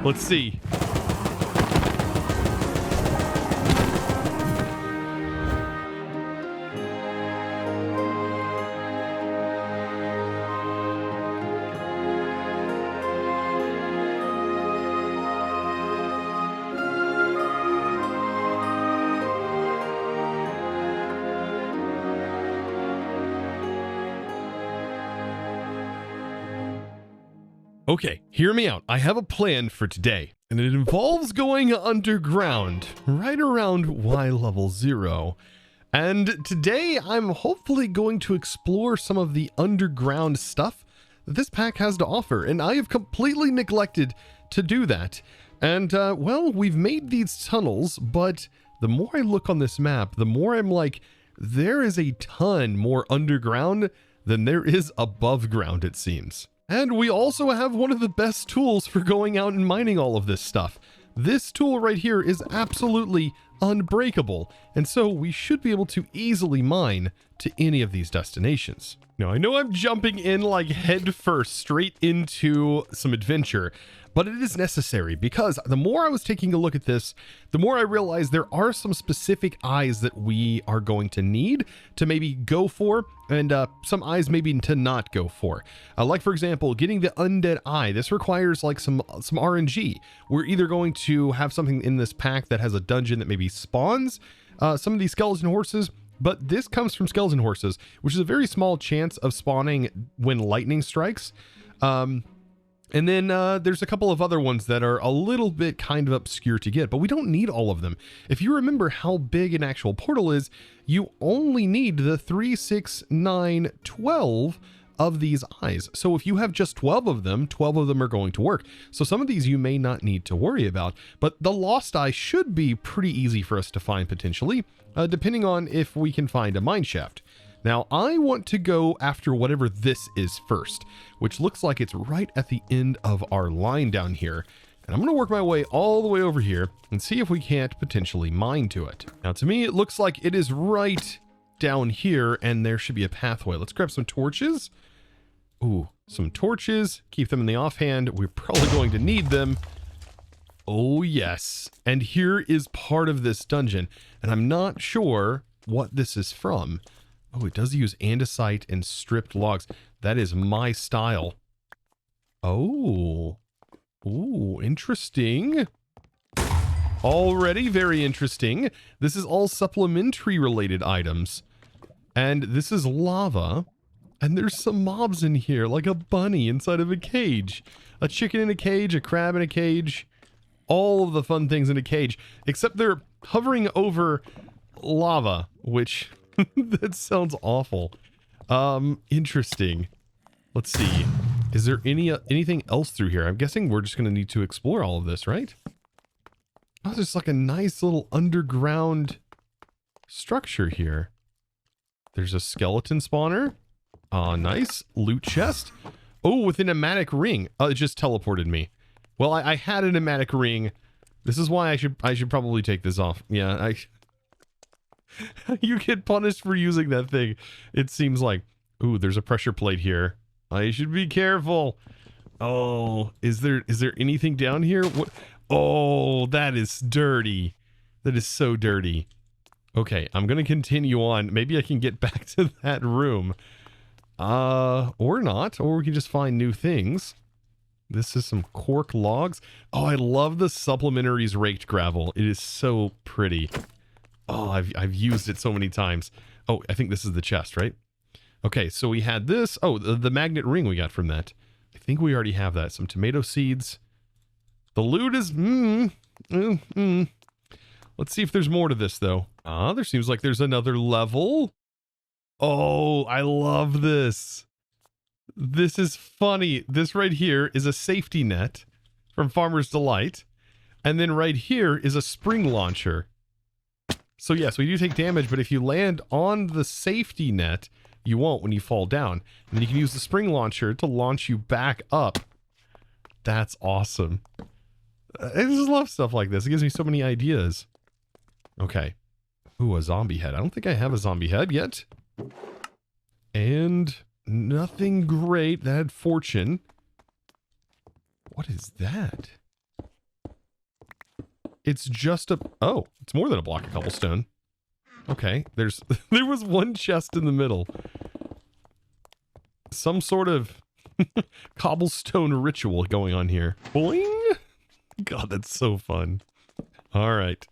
Let's see. Okay, hear me out. I have a plan for today, and it involves going underground, right around Y level 0. And today, I'm hopefully going to explore some of the underground stuff that this pack has to offer, and I have completely neglected to do that. And, well, we've made these tunnels, but the more I look on this map, the more I'm like, there is a ton more underground than there is above ground, it seems. And we also have one of the best tools for going out and mining all of this stuff. This tool right here is absolutely unbreakable, and so we should be able to easily mine to any of these destinations. Now, I know I'm jumping in like head first straight into some adventure, but it is necessary because the more I was taking a look at this, the more I realized there are some specific eyes that we are going to need to maybe go for, and some eyes maybe to not go for. Like, for example, getting the undead eye. This requires like some RNG. We're either going to have something in this pack that has a dungeon that maybe spawns some of these skeleton horses, but this comes from skeleton horses, which is a very small chance of spawning when lightning strikes. And then there's a couple of other ones that are a little bit kind of obscure to get, but we don't need all of them. If you remember how big an actual portal is, you only need the 3, 6, 9, 12 of these eyes. So if you have just 12 of them are going to work. So some of these you may not need to worry about, but the lost eye should be pretty easy for us to find potentially, depending on if we can find a mine shaft. Now, I want to go after whatever this is first, which looks like it's right at the end of our line down here. And I'm going to work my way all the way over here and see if we can't potentially mine to it. Now, to me, it looks like it is right down here, and there should be a pathway. Let's grab some torches. Ooh, some torches. Keep them in the offhand. We're probably going to need them. Oh, yes. And here is part of this dungeon, and I'm not sure what this is from. Oh, it does use andesite and stripped logs. That is my style. Oh. Ooh, interesting. Already very interesting. This is all supplementary related items. And this is lava. And there's some mobs in here, like a bunny inside of a cage. A chicken in a cage, a crab in a cage. All of the fun things in a cage. Except they're hovering over lava, which... that sounds awful. Interesting. Let's see. Is there anything else through here? I'm guessing we're just going to need to explore all of this, right? Oh, there's like a nice little underground structure here. There's a skeleton spawner. Nice. Loot chest. Oh, with a pneumatic ring. It just teleported me. Well, I had a pneumatic ring. This is why I should probably take this off. Yeah, you get punished for using that thing. It seems like, ooh, there's a pressure plate here. I should be careful. Oh, is there anything down here? What? Oh, that is dirty. That is so dirty. Okay, I'm going to continue on. Maybe I can get back to that room. Or not, or we can just find new things. This is some cork logs. Oh, I love the supplementaries raked gravel. It is so pretty. Oh, I've used it so many times. Oh, I think this is the chest, right? Okay, so we had this. Oh, the magnet ring we got from that. I think we already have that. Some tomato seeds. The loot is... Let's see if there's more to this, though. There seems like there's another level. Oh, I love this. This is funny. This right here is a safety net from Farmer's Delight. And then right here is a spring launcher. So yes, we do take damage, but if you land on the safety net, you won't when you fall down. And then you can use the spring launcher to launch you back up. That's awesome. I just love stuff like this. It gives me so many ideas. Okay. Ooh, a zombie head. I don't think I have a zombie head yet. And nothing great. That had fortune. What is that? It's just a... Oh, it's more than a block of cobblestone. Okay, there was one chest in the middle. Some sort of cobblestone ritual going on here. Boing! God, that's so fun. All right.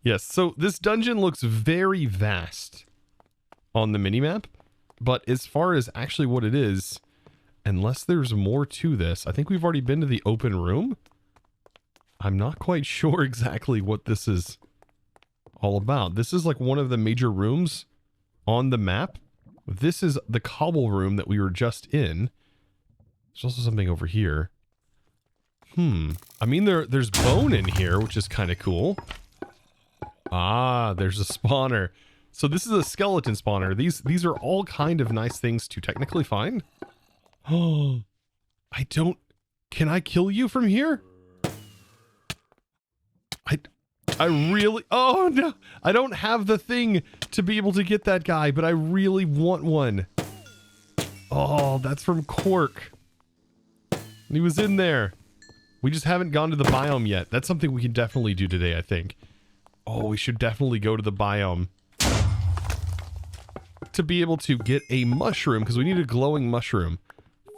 Yes, so this dungeon looks very vast on the minimap, but as far as actually what it is, unless there's more to this, I think we've already been to the open room. I'm not quite sure exactly what this is all about. This is like one of the major rooms on the map. This is the cobble room that we were just in. There's also something over here. I mean, there's bone in here, which is kind of cool. Ah, there's a spawner. So this is a skeleton spawner. These are all kind of nice things to technically find. Oh, can I kill you from here? I really, oh no, I don't have the thing to be able to get that guy, but I really want one. Oh, that's from Cork. He was in there. We just haven't gone to the biome yet. That's something we can definitely do today, I think. Oh, we should definitely go to the biome to be able to get a mushroom, because we need a glowing mushroom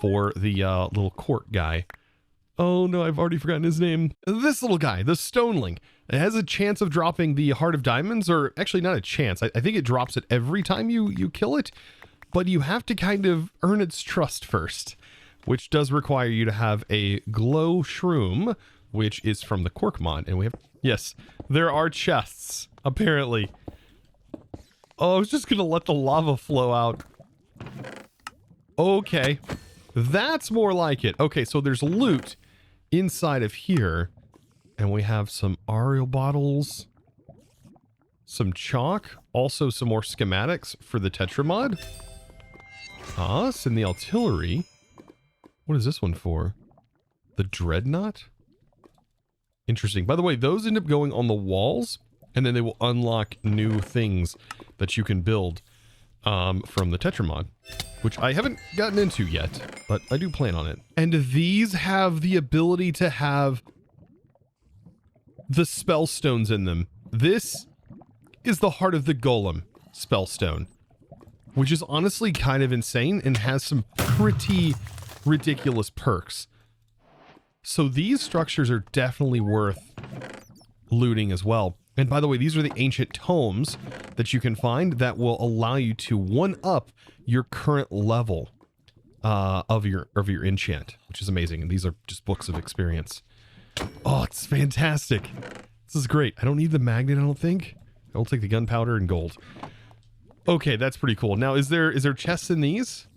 for the little Cork guy. Oh no, I've already forgotten his name. This little guy, the Stoneling. It has a chance of dropping the Heart of Diamonds, or actually not a chance. I think it drops it every time you kill it, but you have to kind of earn its trust first, which does require you to have a glow shroom, which is from the Cork mod. And we have, yes, there are chests, apparently. Oh, I was just gonna let the lava flow out. Okay, that's more like it. Okay, so there's loot inside of here, and we have some Ariel bottles, some chalk, also some more schematics for the Tetra mod. Us and the artillery. What is this one for? The Dreadnought? Interesting. By the way, those end up going on the walls, and then they will unlock new things that you can build from the Tetra mod, which I haven't gotten into yet, but I do plan on it. And these have the ability to have the spell stones in them. This is the Heart of the Golem spellstone, which is honestly kind of insane and has some pretty ridiculous perks. So these structures are definitely worth looting as well. And by the way, these are the ancient tomes that you can find that will allow you to one-up your current level of your enchant, which is amazing. And these are just books of experience. Oh, it's fantastic. This is great. I don't need the magnet, I don't think. I'll take the gunpowder and gold. Okay, that's pretty cool. Now, is there chests in these?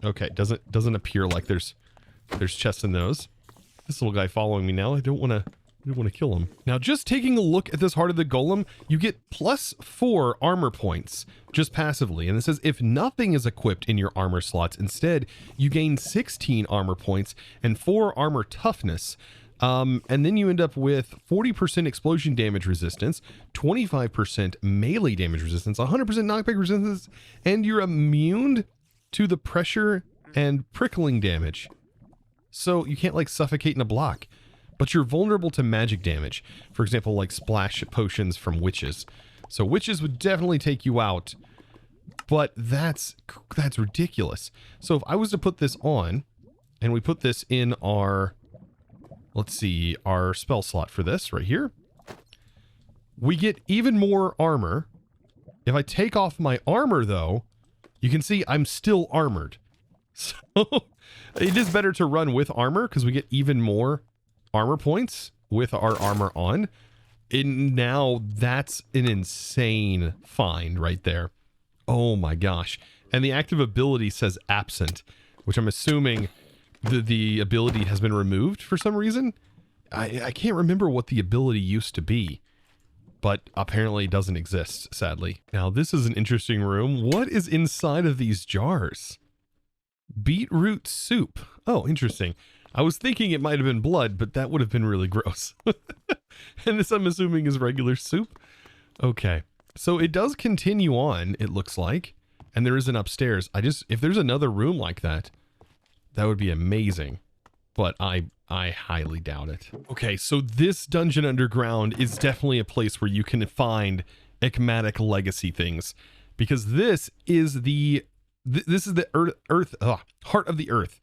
Okay, doesn't appear like there's chests in those. This little guy following me now. I don't want to kill him. Now, just taking a look at this Heart of the Golem, you get +4 armor points just passively. And it says if nothing is equipped in your armor slots, instead, you gain 16 armor points and 4 armor toughness. And then you end up with 40% explosion damage resistance, 25% melee damage resistance, 100% knockback resistance, and you're immune to the pressure and prickling damage. So you can't like suffocate in a block, but you're vulnerable to magic damage. For example, like splash potions from witches. So witches would definitely take you out, but that's ridiculous. So if I was to put this on, and we put this in our, let's see, our spell slot for this right here, we get even more armor. If I take off my armor though, you can see I'm still armored. So it is better to run with armor because we get even more armor points with our armor on. And now that's an insane find right there. Oh my gosh. And the active ability says absent, which I'm assuming the ability has been removed for some reason. I can't remember what the ability used to be, but apparently it doesn't exist, sadly. Now this is an interesting room. What is inside of these jars? Beetroot soup. Oh, interesting. I was thinking it might have been blood, but that would have been really gross. And this, I'm assuming, is regular soup. Okay. So it does continue on, it looks like. And there is an upstairs. If there's another room like that, that would be amazing. But I I highly doubt it. Okay, so this dungeon underground is definitely a place where you can find enigmatic legacy things, because this is the heart of the earth.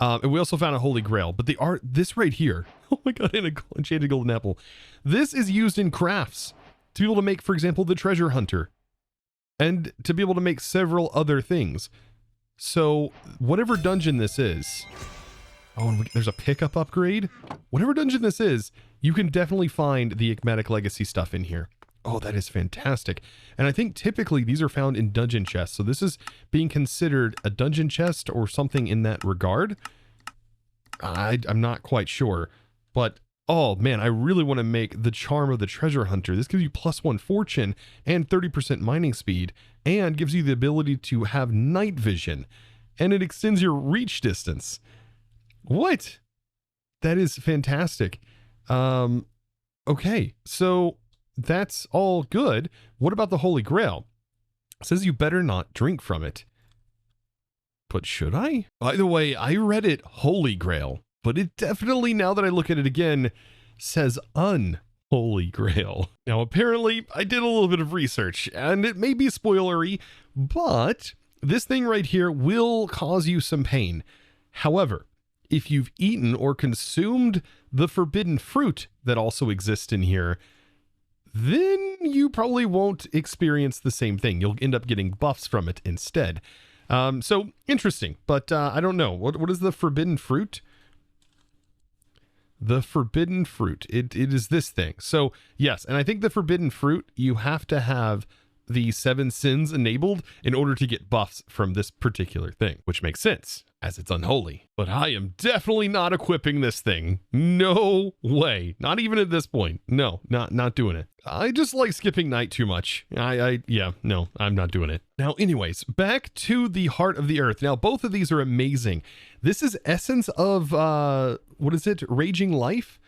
And we also found a holy grail, but this right here, oh my god, an enchanted golden apple. This is used in crafts to be able to make, for example, the treasure hunter, and to be able to make several other things. So whatever dungeon this is, oh, and there's a pickup upgrade. Whatever dungeon this is, you can definitely find the enigmatic legacy stuff in here. Oh, that is fantastic. And I think typically these are found in dungeon chests. So this is being considered a dungeon chest or something in that regard. I'm not quite sure. But, oh man, I really want to make the charm of the treasure hunter. This gives you +1 fortune and 30% mining speed, and gives you the ability to have night vision. And it extends your reach distance. What? That is fantastic. Okay, so that's all good. What about the Holy Grail? It says you better not drink from it. But should I? By the way, I read it Holy Grail, but it definitely, now that I look at it again, says Unholy Grail. Now, apparently, I did a little bit of research, and it may be spoilery, but this thing right here will cause you some pain. However, if you've eaten or consumed the forbidden fruit that also exists in here, then you probably won't experience the same thing. You'll end up getting buffs from it instead. So interesting, but I don't know. What is the forbidden fruit? The forbidden fruit. It is this thing. So yes, and I think the forbidden fruit, you have to have the 7 sins enabled in order to get buffs from this particular thing, which makes sense as it's unholy. But I am definitely not equipping this thing. No way. Not even at this point. No, not doing it. I just like skipping night too much. Yeah, no, I'm not doing it. Now, anyways, back to the heart of the earth. Now, both of these are amazing. This is essence of, what is it? Raging life.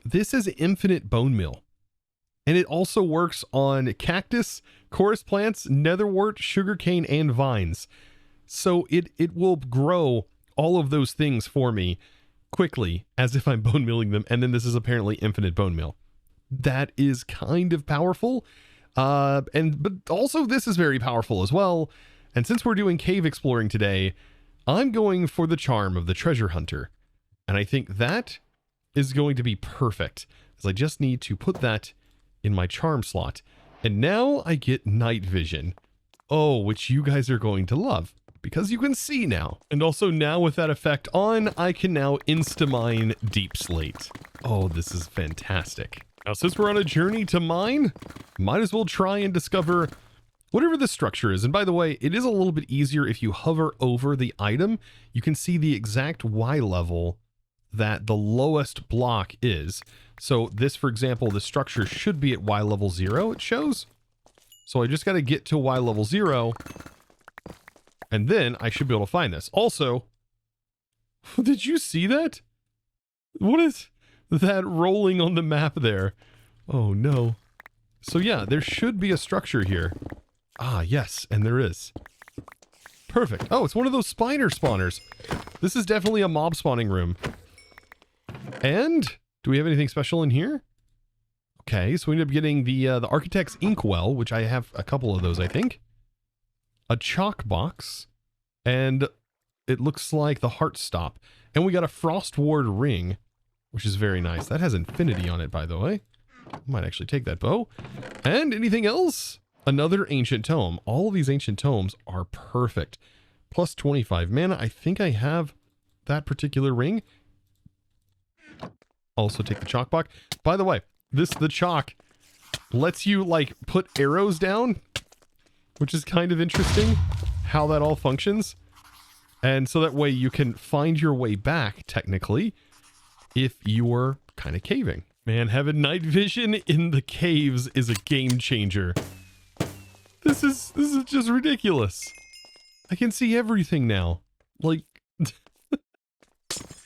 This is infinite bone meal. And it also works on cactus, chorus plants, netherwort, sugarcane, and vines. So it will grow all of those things for me quickly, as if I'm bone milling them. And then this is apparently infinite bone meal. That is kind of powerful. But also this is very powerful as well. And since we're doing cave exploring today, I'm going for the charm of the treasure hunter. And I think that is going to be perfect, as I just need to put that in my charm slot. And now I get night vision. Oh, which you guys are going to love, because you can see now. And also now with that effect on, I can now insta-mine deep slate. Oh, this is fantastic. Now, since we're on a journey to mine, might as well try and discover whatever the structure is. And by the way, it is a little bit easier if you hover over the item. You can see the exact Y level that the lowest block is. So this, for example, the structure should be at Y level 0, it shows. So I just got to get to Y level 0, and then I should be able to find this. Also, did you see that? What is that rolling on the map there? Oh no. So yeah, there should be a structure here. Ah, yes, and there is. Perfect. Oh, it's one of those spider spawners. This is definitely a mob spawning room. And do we have anything special in here? Okay, so we end up getting the Architect's Inkwell, which I have a couple of those, I think. A chalk box, and it looks like the heart stop. And we got a Frost Ward ring, which is very nice. That has infinity on it, by the way. I might actually take that bow. And anything else? Another ancient tome. All of these ancient tomes are perfect. Plus 25 mana. I think I have that particular ring. Also take the chalk box. By the way, the chalk lets you like put arrows down, which is kind of interesting how that all functions. And so that way you can find your way back technically if you're kind of caving. Man, having night vision in the caves is a game changer. This is just ridiculous. I can see everything now. Like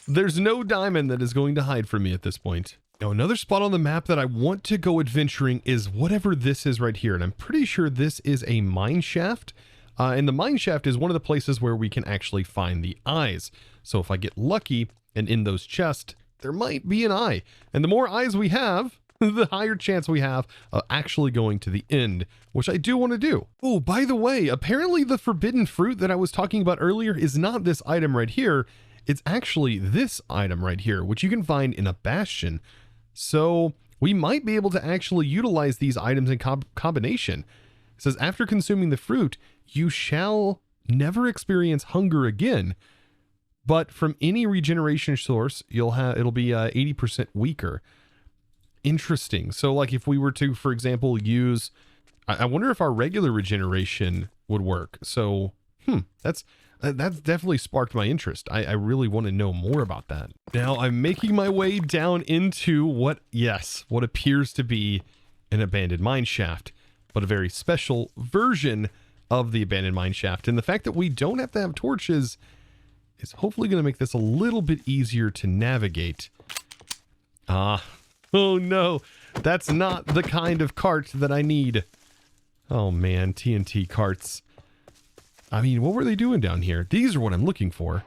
there's no diamond that is going to hide from me at this point. Now, another spot on the map that I want to go adventuring is whatever this is right here. And I'm pretty sure this is a mine shaft. And the mine shaft is one of the places where we can actually find the eyes. So if I get lucky and in those chests, there might be an eye. And the more eyes we have, the higher chance we have of actually going to the end, which I do want to do. Oh, by the way, apparently the forbidden fruit that I was talking about earlier is not this item right here. It's actually this item right here, which you can find in a bastion. So we might be able to actually utilize these items in combination. It says, after consuming the fruit, you shall never experience hunger again, but from any regeneration source, it'll be 80% weaker. Interesting. So like if we were to, for example, use, I wonder if our regular regeneration would work. So, that's definitely sparked my interest. I really want to know more about that. Now I'm making my way down into what appears to be an abandoned mine shaft, but a very special version of the abandoned mine shaft. And the fact that we don't have to have torches is hopefully going to make this a little bit easier to navigate. Oh no, that's not the kind of cart that I need. Oh man, TNT carts. I mean, what were they doing down here? These are what I'm looking for.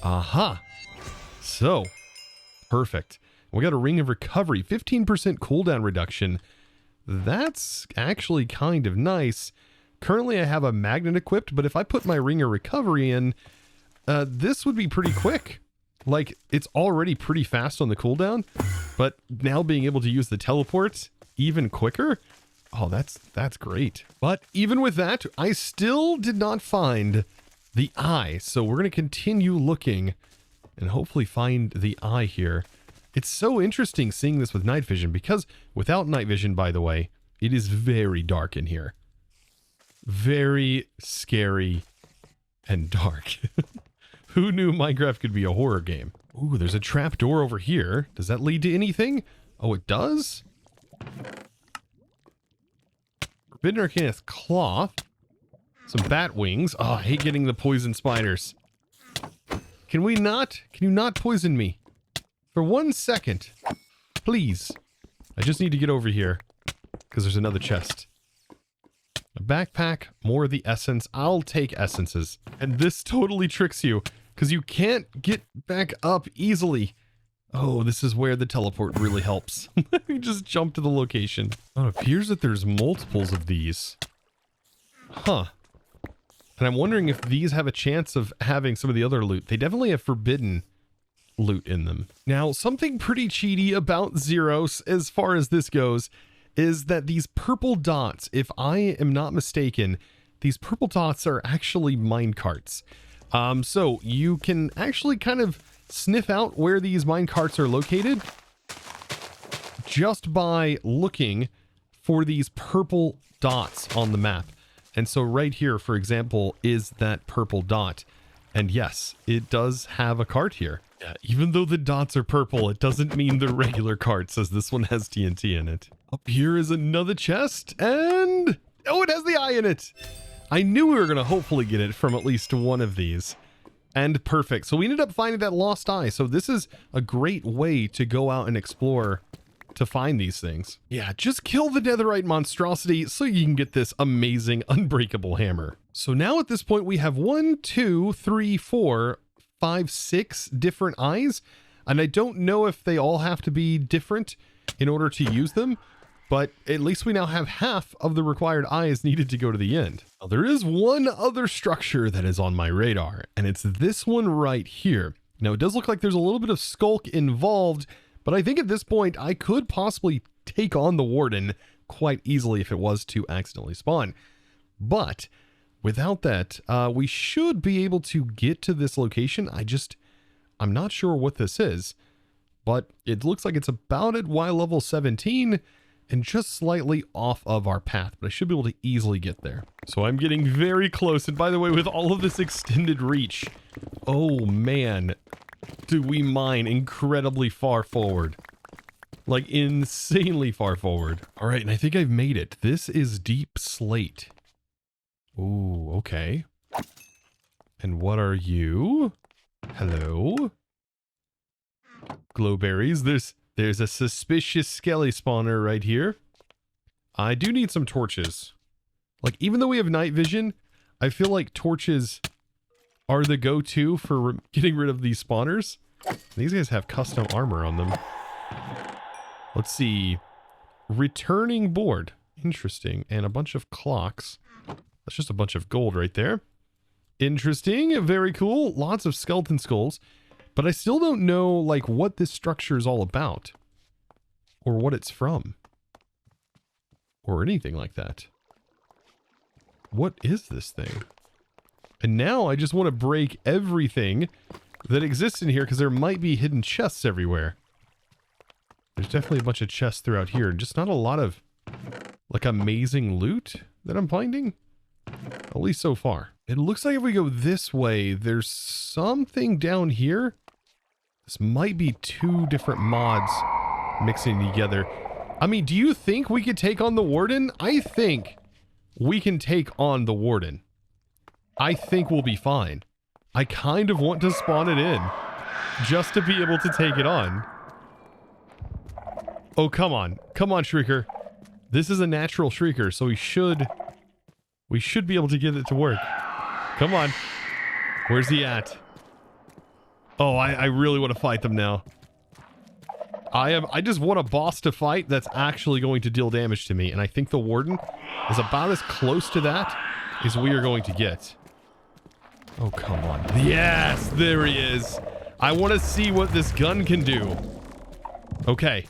Aha. So, perfect. We got a ring of recovery, 15% cooldown reduction. That's actually kind of nice. Currently I have a magnet equipped, but if I put my ring of recovery in, this would be pretty quick. Like, it's already pretty fast on the cooldown, but now being able to use the teleport even quicker, oh, that's great. But even with that, I still did not find the eye. So we're going to continue looking and hopefully find the eye here. It's so interesting seeing this with night vision, because without night vision, by the way, it is very dark in here. Very scary and dark. Who knew Minecraft could be a horror game? Ooh, there's a trap door over here. Does that lead to anything? Oh, it does? Forbidden Arcanist cloth. Some bat wings. Oh, I hate getting the poison spiders. Can you not poison me? For 1 second. Please. I just need to get over here, because there's another chest. A backpack, more of the essence. I'll take essences. And this totally tricks you, because you can't get back up easily. Oh, this is where the teleport really helps. You just jump to the location. Oh, it appears that there's multiples of these. Huh. And I'm wondering if these have a chance of having some of the other loot. They definitely have forbidden loot in them. Now, something pretty cheaty about Zeros, as far as this goes, is that these purple dots, if I am not mistaken, these purple dots are actually minecarts. So you can actually kind of sniff out where these minecarts are located just by looking for these purple dots on the map. And so right here, for example, is that purple dot. And yes, it does have a cart here. Yeah, even though the dots are purple, it doesn't mean they're regular carts, as this one has TNT in it. Up here is another chest, and oh, it has the eye in it. I knew we were going to hopefully get it from at least one of these. And perfect. So we ended up finding that lost eye. So this is a great way to go out and explore to find these things. Yeah, just kill the netherite monstrosity so you can get this amazing unbreakable hammer. So now at this point we have 1, 2, 3, 4, 5, 6 different eyes. And I don't know if they all have to be different in order to use them, but at least we now have half of the required eyes needed to go to the end. Now, there is one other structure that is on my radar, and it's this one right here. Now, it does look like there's a little bit of skulk involved, but I think at this point I could possibly take on the warden quite easily if it was to accidentally spawn. But without that, we should be able to get to this location. I'm not sure what this is, but it looks like it's about at Y level 17 and just slightly off of our path, but I should be able to easily get there. So I'm getting very close. And by the way, with all of this extended reach, oh man, do we mine incredibly far forward. Like insanely far forward. All right, and I think I've made it. This is deep slate. Ooh, okay. And what are you? Hello? Glowberries. There's a suspicious skelly spawner right here. I do need some torches. Like, even though we have night vision, I feel like torches are the go-to for getting rid of these spawners. These guys have custom armor on them. Let's see. Returning board. Interesting. And a bunch of clocks. That's just a bunch of gold right there. Interesting. Very cool. Lots of skeleton skulls. But I still don't know, like, what this structure is all about. Or what it's from. Or anything like that. What is this thing? And now I just want to break everything that exists in here because there might be hidden chests everywhere. There's definitely a bunch of chests throughout here. Just not a lot of, like, amazing loot that I'm finding. At least so far. It looks like if we go this way, there's something down here. This might be two different mods mixing together. I mean, do you think we could take on the Warden? I think we can take on the Warden. I think we'll be fine. I kind of want to spawn it in just to be able to take it on. Oh, come on. Come on, Shrieker. This is a natural Shrieker, so we should be able to get it to work. Come on. Where's he at? Oh, I really want to fight them now. I just want a boss to fight that's actually going to deal damage to me, and I think the Warden is about as close to that as we are going to get. Oh, come on. Yes, there he is. I want to see what this gun can do. Okay.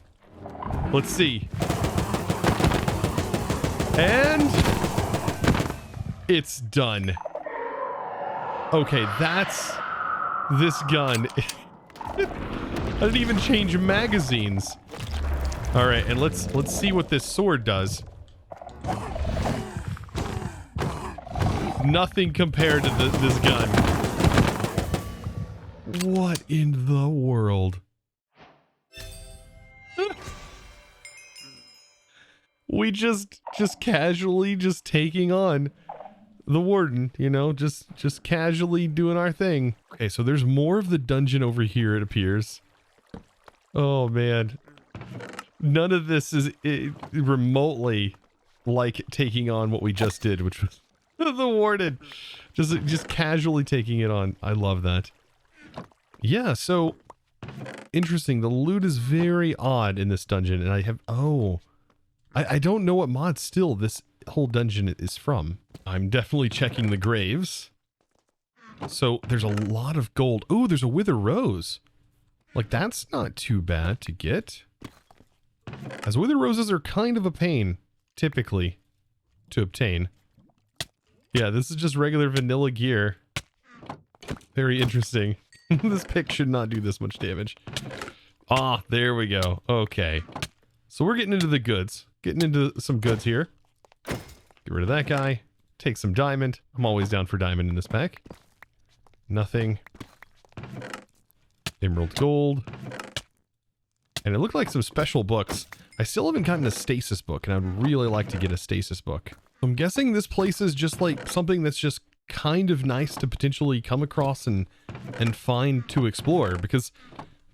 Let's see. And it's done. Okay, that's this gun. I didn't even change magazines. All right, and let's see what this sword does. Nothing compared to this gun. What in the world? We just casually just taking on the Warden, you know, just casually doing our thing. Okay, so there's more of the dungeon over here, it appears. Oh man, none of this is remotely like taking on what we just did, which was the Warden. Just casually taking it on. I love that. Yeah, so interesting. The loot is very odd in this dungeon, and I have I don't know what mod still this whole dungeon is from. I'm definitely checking the graves. So there's a lot of gold. Oh, there's a wither rose. Like, that's not too bad to get. As wither roses are kind of a pain, typically, to obtain. Yeah, this is just regular vanilla gear. Very interesting. This pick should not do this much damage. Ah, there we go. Okay. So we're getting into the goods. Getting into some goods here. Get rid of that guy. Take some diamond. I'm always down for diamond in this pack. Nothing. Emerald gold. And it looked like some special books. I still haven't gotten a stasis book, and I'd really like to get a stasis book. I'm guessing this place is just like something that's just kind of nice to potentially come across and find to explore, because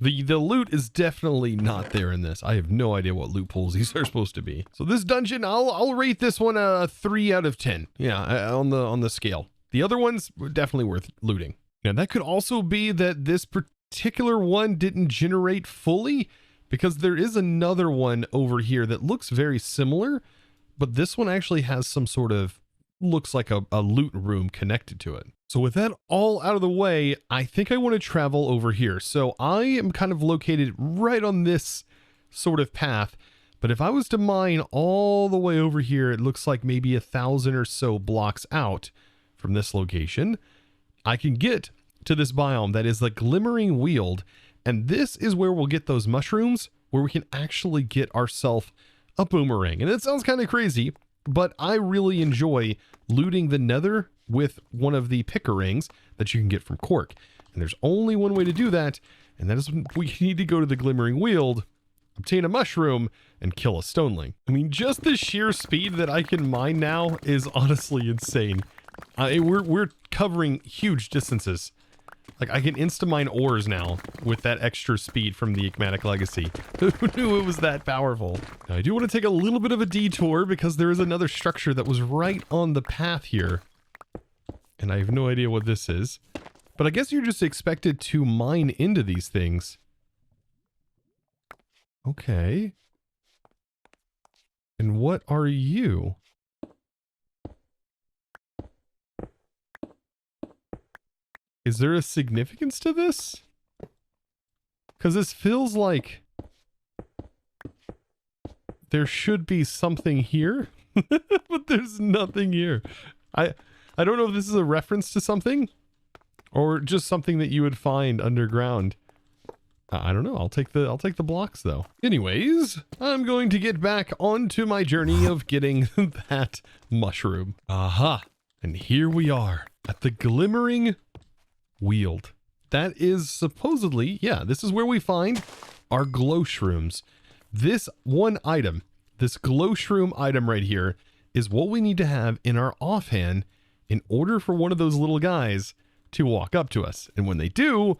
the loot is definitely not there in this. I have no idea what loot pools these are supposed to be. So this dungeon, I'll rate this one a 3 out of 10. Yeah, on the scale. The other ones were definitely worth looting. Now that could also be that this particular one didn't generate fully, because there is another one over here that looks very similar, but this one actually has some sort of, looks like a loot room connected to it. So with that all out of the way, I think I want to travel over here. So I am kind of located right on this sort of path, but if I was to mine all the way over here, it looks like maybe 1,000 or so blocks out from this location, I can get to this biome that is the Glimmering Weald, and this is where we'll get those mushrooms, where we can actually get ourselves a boomerang. And it sounds kind of crazy, but I really enjoy looting the nether with one of the pickerings that you can get from Quark. And there's only one way to do that, and that is we need to go to the Glimmering Weald, obtain a mushroom, and kill a stoneling. I mean, just the sheer speed that I can mine now is honestly insane. We're covering huge distances. Like, I can insta-mine ores now with that extra speed from the Ecmatic Legacy. Who knew it was that powerful? Now, I do want to take a little bit of a detour because there is another structure that was right on the path here. And I have no idea what this is. But I guess you're just expected to mine into these things. Okay. And what are you? Is there a significance to this? Because this feels like there should be something here, but there's nothing here. I don't know if this is a reference to something or just something that you would find underground. I don't know. I'll take the blocks though. Anyways, I'm going to get back onto my journey of getting that mushroom. Aha. And here we are at the glimmering Weald. That is supposedly, yeah, this is where we find our glow shrooms. This one item, this glow shroom item right here, is what we need to have in our offhand in order for one of those little guys to walk up to us. And when they do,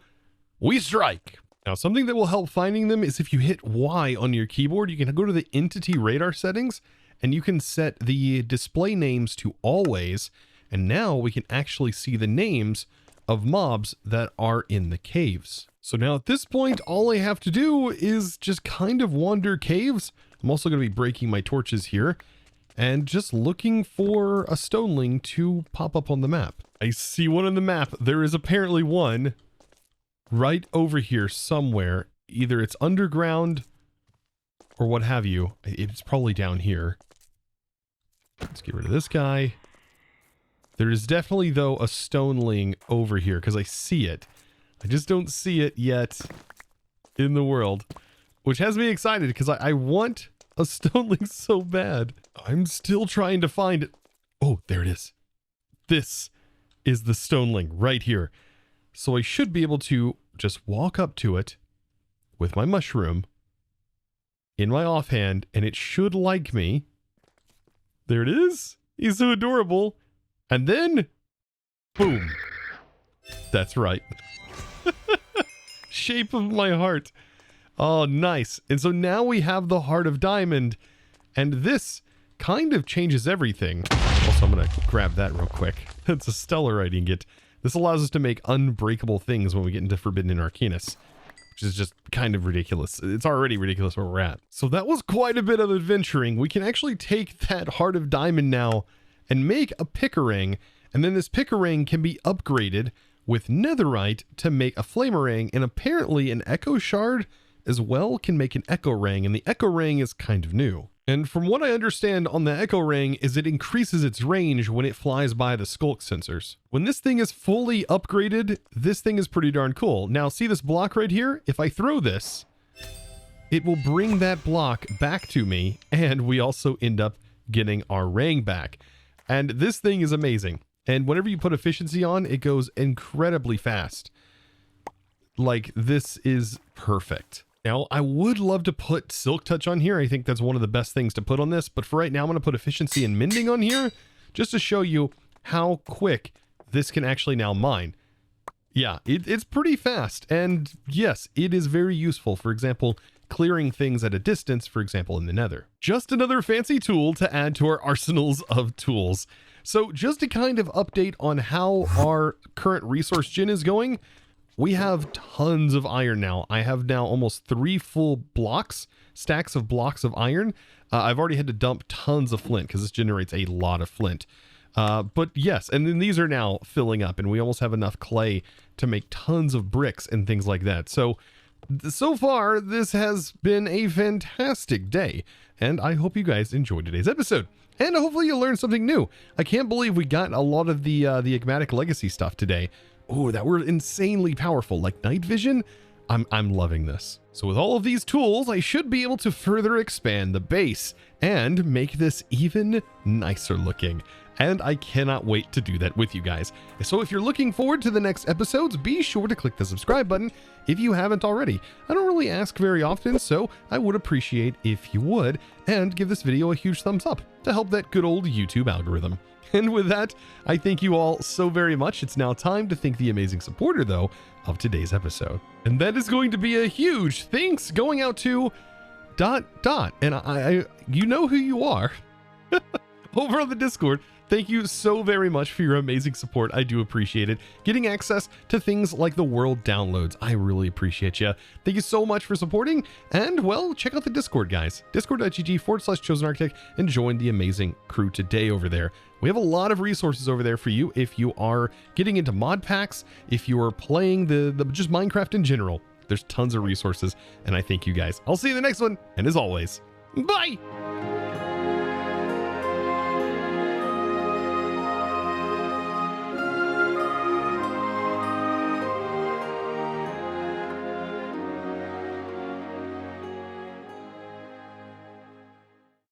we strike. Now, something that will help finding them is if you hit Y on your keyboard, you can go to the entity radar settings and you can set the display names to always. And now we can actually see the names of mobs that are in the caves. So now at this point, all I have to do is just kind of wander caves. I'm also going to be breaking my torches here and just looking for a stoneling to pop up on the map. I see one on the map. There is apparently one right over here somewhere. Either it's underground or what have you. It's probably down here. Let's get rid of this guy. There is definitely, though, a stoneling over here because I see it. I just don't see it yet in the world, which has me excited because I want a stoneling so bad. I'm still trying to find it. Oh, there it is. This is the stoneling right here. So I should be able to just walk up to it with my mushroom in my offhand, and it should like me. There it is. He's so adorable. And then, boom. That's right. Shape of my heart. Oh, nice. And so now we have the heart of diamond, and this kind of changes everything. Also, I'm going to grab that real quick. It's a stellarite ingot. This allows us to make unbreakable things when we get into Forbidden and Arcanus, which is just kind of ridiculous. It's already ridiculous where we're at. So that was quite a bit of adventuring. We can actually take that heart of diamond now and make a picarang, and then this picarang can be upgraded with netherite to make a flamerang, and apparently an echo shard as well can make an echo rang, and the echo rang is kind of new. And from what I understand on the echo rang is it increases its range when it flies by the skulk sensors. When this thing is fully upgraded, this thing is pretty darn cool. Now see this block right here? If I throw this, it will bring that block back to me, and we also end up getting our rang back. And this thing is amazing. And whenever you put efficiency on, it goes incredibly fast. Like, this is perfect. Now, I would love to put Silk Touch on here. I think that's one of the best things to put on this. But for right now, I'm going to put efficiency and mending on here just to show you how quick this can actually now mine. Yeah, it's pretty fast. And yes, it is very useful. For example, clearing things at a distance, for example, in the nether. Just another fancy tool to add to our arsenals of tools. So just to kind of update on how our current resource gen is going, we have tons of iron now. I have now almost 3 full blocks, stacks of blocks of iron. I've already had to dump tons of flint because this generates a lot of flint. But yes, and then these are now filling up, and we almost have enough clay to make tons of bricks and things like that. So far, this has been a fantastic day, and I hope you guys enjoyed today's episode. And hopefully you learned something new. I can't believe we got a lot of the Enigmatic Legacy stuff today. Oh, that were insanely powerful, like night vision. I'm loving this. So with all of these tools, I should be able to further expand the base and make this even nicer looking. And I cannot wait to do that with you guys. So if you're looking forward to the next episodes, be sure to click the subscribe button if you haven't already. I don't really ask very often, so I would appreciate if you would, and give this video a huge thumbs up to help that good old YouTube algorithm. And with that, I thank you all so very much. It's now time to thank the amazing supporter, though, of today's episode. And that is going to be a huge thanks going out to ... And I you know who you are. Over on the Discord. Thank you so very much for your amazing support. I do appreciate it. Getting access to things like the world downloads, I really appreciate you. Thank you so much for supporting. And well, check out the Discord, guys. Discord.gg/ChosenArchitect and join the amazing crew today over there. We have a lot of resources over there for you if you are getting into mod packs, if you are playing the just Minecraft in general. There's tons of resources, and I thank you guys. I'll see you in the next one, and as always, bye!